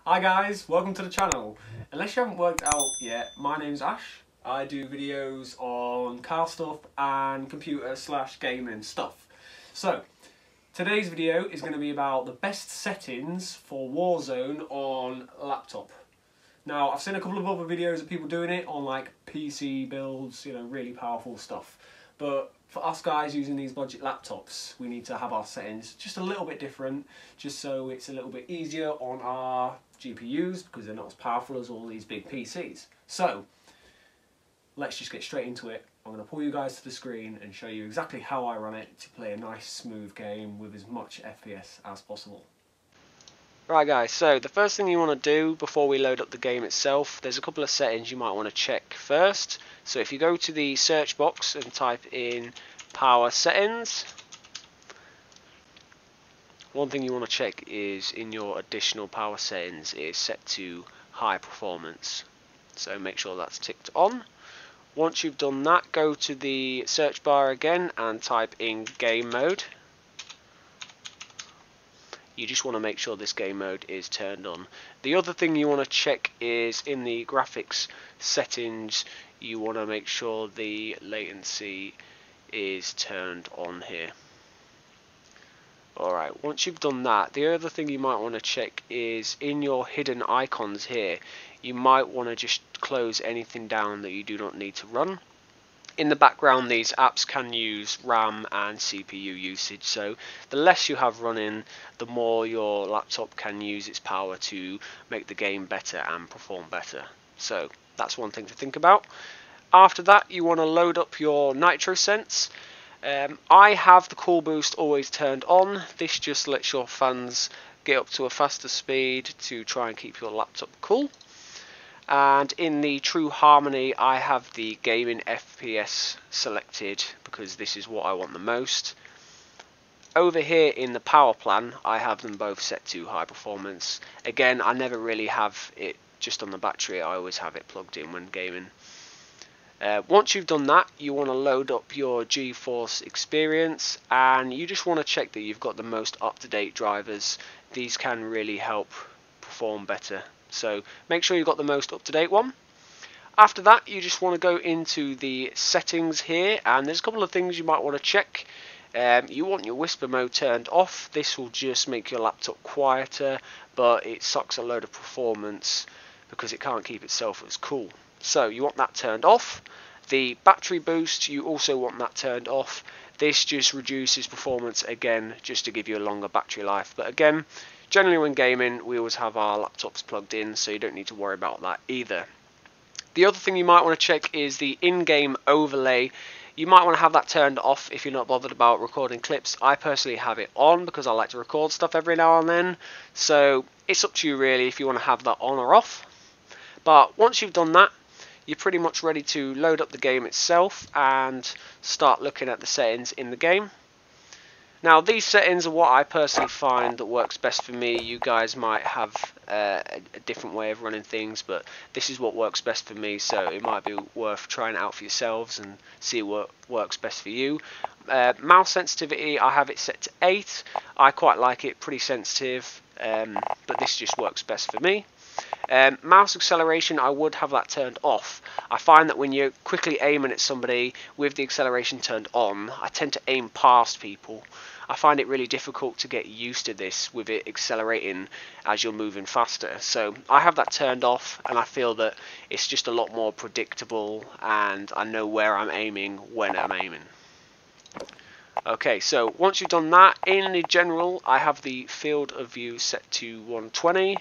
Hi guys, welcome to the channel. Unless you haven't worked out yet, my name's Ash. I do videos on car stuff and computer/gaming stuff. So, today's video is going to be about the best settings for Warzone on laptop. Now, I've seen a couple of other videos of people doing it on like PC builds, really powerful stuff. But for us guys using these budget laptops, we need to have our settings just a little bit different, just so it's a little bit easier on our GPUs because they're not as powerful as all these big PCs. So, let's just get straight into it. I'm going to pull you guys to the screen and show you exactly how I run it to play a nice smooth game with as much FPS as possible. Right guys, so the first thing you want to do before we load up the game itself, there's a couple of settings you might want to check first. So if you go to the search box and type in power settings, one thing you want to check is in your additional power settings is set to high performance. So make sure that's ticked on. Once you've done that, go to the search bar again and type in game mode. You just want to make sure this game mode is turned on. The other thing you want to check is in the graphics settings, you want to make sure the latency is turned on here. Alright, once you've done that, the other thing you might want to check is in your hidden icons here, you might want to just close anything down that you do not need to run. In the background, these apps can use RAM and CPU usage, so the less you have running, the more your laptop can use its power to make the game better and perform better. So that's one thing to think about. After that, you want to load up your Nitro sense. I have the cool boost always turned on. This just lets your fans get up to a faster speed to try and keep your laptop cool. And in the True Harmony, I have the gaming FPS selected because this is what I want the most. Over here in the power plan, I have them both set to high performance. Again, I never really have it just on the battery, I always have it plugged in when gaming. Once you've done that, you want to load up your GeForce Experience, and you just want to check that you've got the most up-to-date drivers. These can really help perform better. So make sure you've got the most up-to-date one. After that, you just want to go into the settings here, and there's a couple of things you might want to check. You want your whisper mode turned off. This will just make your laptop quieter, but it sucks a load of performance because it can't keep itself as cool. So you want that turned off. The battery boost, you also want that turned off. This just reduces performance again, just to give you a longer battery life. But again, generally when gaming, we always have our laptops plugged in, so you don't need to worry about that either. The other thing you might want to check is the in-game overlay. You might want to have that turned off if you're not bothered about recording clips. I personally have it on because I like to record stuff every now and then. So it's up to you really if you want to have that on or off. But once you've done that, you're pretty much ready to load up the game itself and start looking at the settings in the game. Now these settings are what I personally find that works best for me. You guys might have a different way of running things, but this is what works best for me, so it might be worth trying it out for yourselves and see what works best for you. Mouse sensitivity, I have it set to 8. I quite like it, pretty sensitive, but this just works best for me. Mouse acceleration, I would have that turned off. I find that when you're quickly aiming at somebody with the acceleration turned on, I tend to aim past people. I find it really difficult to get used to this with it accelerating as you're moving faster. So I have that turned off, and I feel that it's just a lot more predictable and I know where I'm aiming when I'm aiming. Okay, so once you've done that, in the general, I have the field of view set to 120.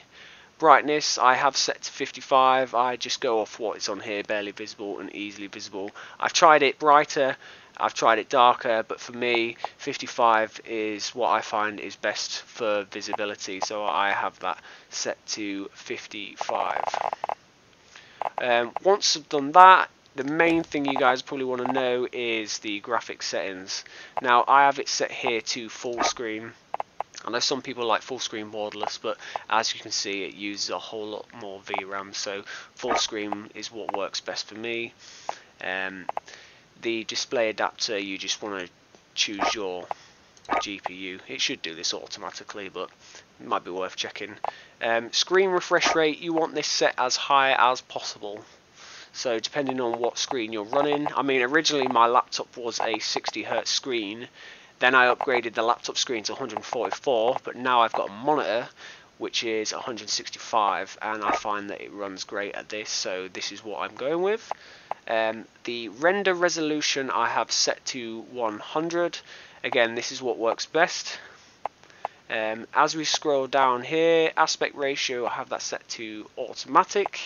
Brightness I have set to 55. I just go off what is on here, barely visible and easily visible. I've tried it brighter, I've tried it darker, but for me 55 is what I find is best for visibility, so I have that set to 55. Once I've done that, the main thing you guys probably want to know is the graphics settings. Now I have it set here to full screen. I know some people like full screen borderless, but as you can see it uses a whole lot more VRAM, so full screen is what works best for me. The display adapter, you just want to choose your GPU. It should do this automatically, but might be worth checking. Screen refresh rate, you want this set as high as possible. So depending on what screen you're running, I mean originally my laptop was a 60Hz screen, then I upgraded the laptop screen to 144, but now I've got a monitor which is 165, and I find that it runs great at this, so this is what I'm going with. The render resolution I have set to 100. Again, this is what works best. As we scroll down here, aspect ratio, I have that set to automatic.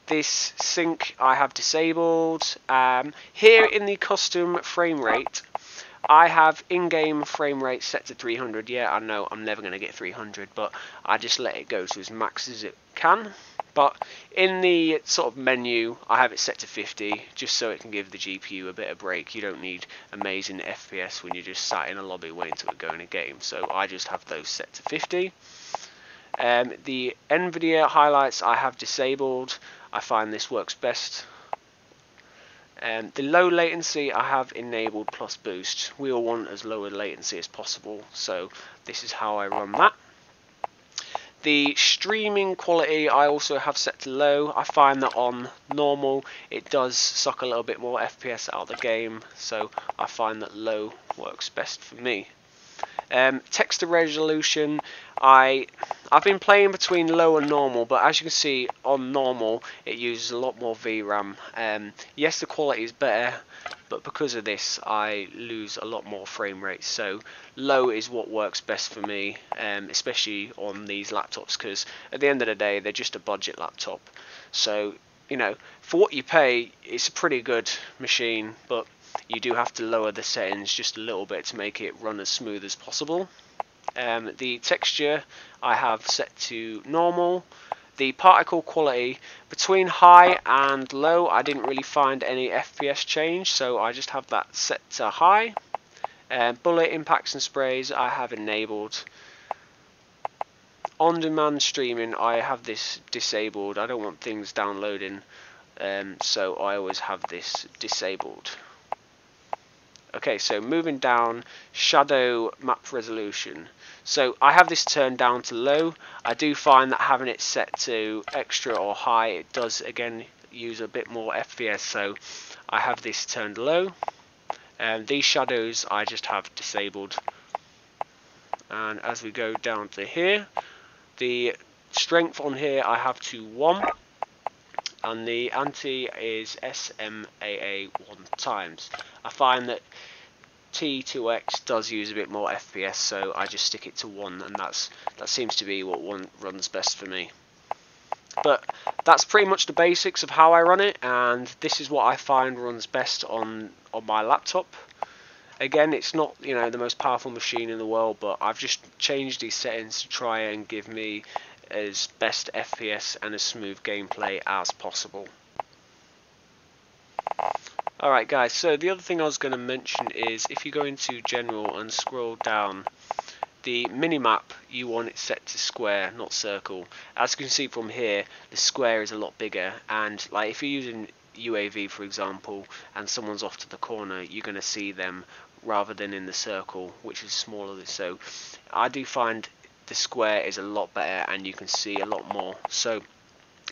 This sync I have disabled. Here in the custom frame rate, I have in-game frame rate set to 300. Yeah, I know I'm never going to get 300, but I just let it go to as max as it can. But in the sort of menu, I have it set to 50, just so it can give the GPU a bit of break. You don't need amazing FPS when you're just sat in a lobby waiting to go in a game. So I just have those set to 50. The NVIDIA highlights I have disabled. I find this works best. The low latency I have enabled plus boost. We all want as low a latency as possible, so this is how I run that. The streaming quality I also have set to low. I find that on normal it does suck a little bit more FPS out of the game, so I find that low works best for me. Text to resolution, I've been playing between low and normal, but as you can see on normal it uses a lot more VRAM. Yes, the quality is better, but because of this I lose a lot more frame rate, so low is what works best for me, especially on these laptops, because at the end of the day they're just a budget laptop. So, you know, for what you pay, it's a pretty good machine, but you do have to lower the settings just a little bit to make it run as smooth as possible. The texture I have set to normal. The particle quality between high and low I didn't really find any FPS change, so I just have that set to high. Bullet impacts and sprays I have enabled. On-demand streaming I have this disabled. I don't want things downloading, so I always have this disabled. Okay, so moving down, shadow map resolution. So I have this turned down to low. I do find that having it set to extra or high, it does again use a bit more FPS, so I have this turned low. These shadows I just have disabled. And as we go down to here, the strength on here I have to 1. And the anti is SMAA 1 times. I find that T2X does use a bit more FPS, so I just stick it to 1, and that seems to be what one runs best for me. But that's pretty much the basics of how I run it, and this is what I find runs best on my laptop. Again, it's not, you know, the most powerful machine in the world, but I've just changed these settings to try and give me as best FPS and as smooth gameplay as possible. Alright guys, so the other thing I was going to mention is if you go into general and scroll down, the minimap you want it set to square, not circle. As you can see from here, the square is a lot bigger, and like if you're using UAV for example and someone's off to the corner, you're going to see them rather than in the circle, which is smaller. So I do find the square is a lot better and you can see a lot more. So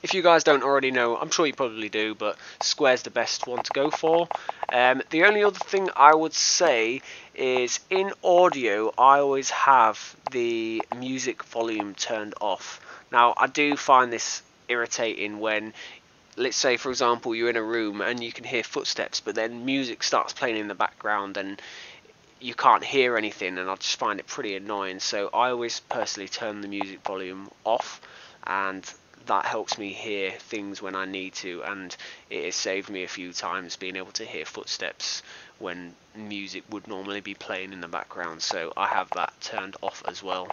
if you guys don't already know, I'm sure you probably do, but square's the best one to go for. The only other thing I would say is in audio I always have the music volume turned off. Now I do find this irritating when, let's say for example you're in a room and you can hear footsteps, but then music starts playing in the background and you can't hear anything, and I just find it pretty annoying. So I always personally turn the music volume off, and that helps me hear things when I need to, and it has saved me a few times being able to hear footsteps when music would normally be playing in the background. So I have that turned off as well.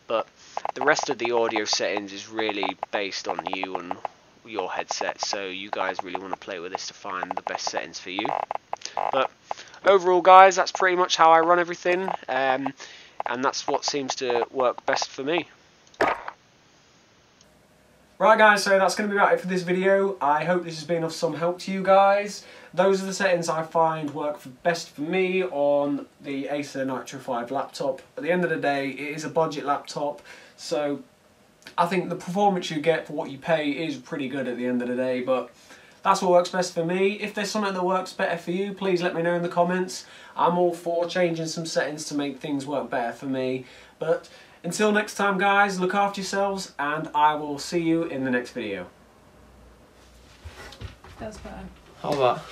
But the rest of the audio settings is really based on you and your headset, so you guys really want to play with this to find the best settings for you. But overall guys, that's pretty much how I run everything, and that's what seems to work best for me. Right guys, so that's going to be about it for this video. I hope this has been of some help to you guys. Those are the settings I find work best for me on the Acer Nitro 5 laptop. At the end of the day, it is a budget laptop, so I think the performance you get for what you pay is pretty good at the end of the day, but that's what works best for me. If there's something that works better for you, please let me know in the comments. I'm all for changing some settings to make things work better for me. But until next time guys, look after yourselves and I will see you in the next video. That was better. How about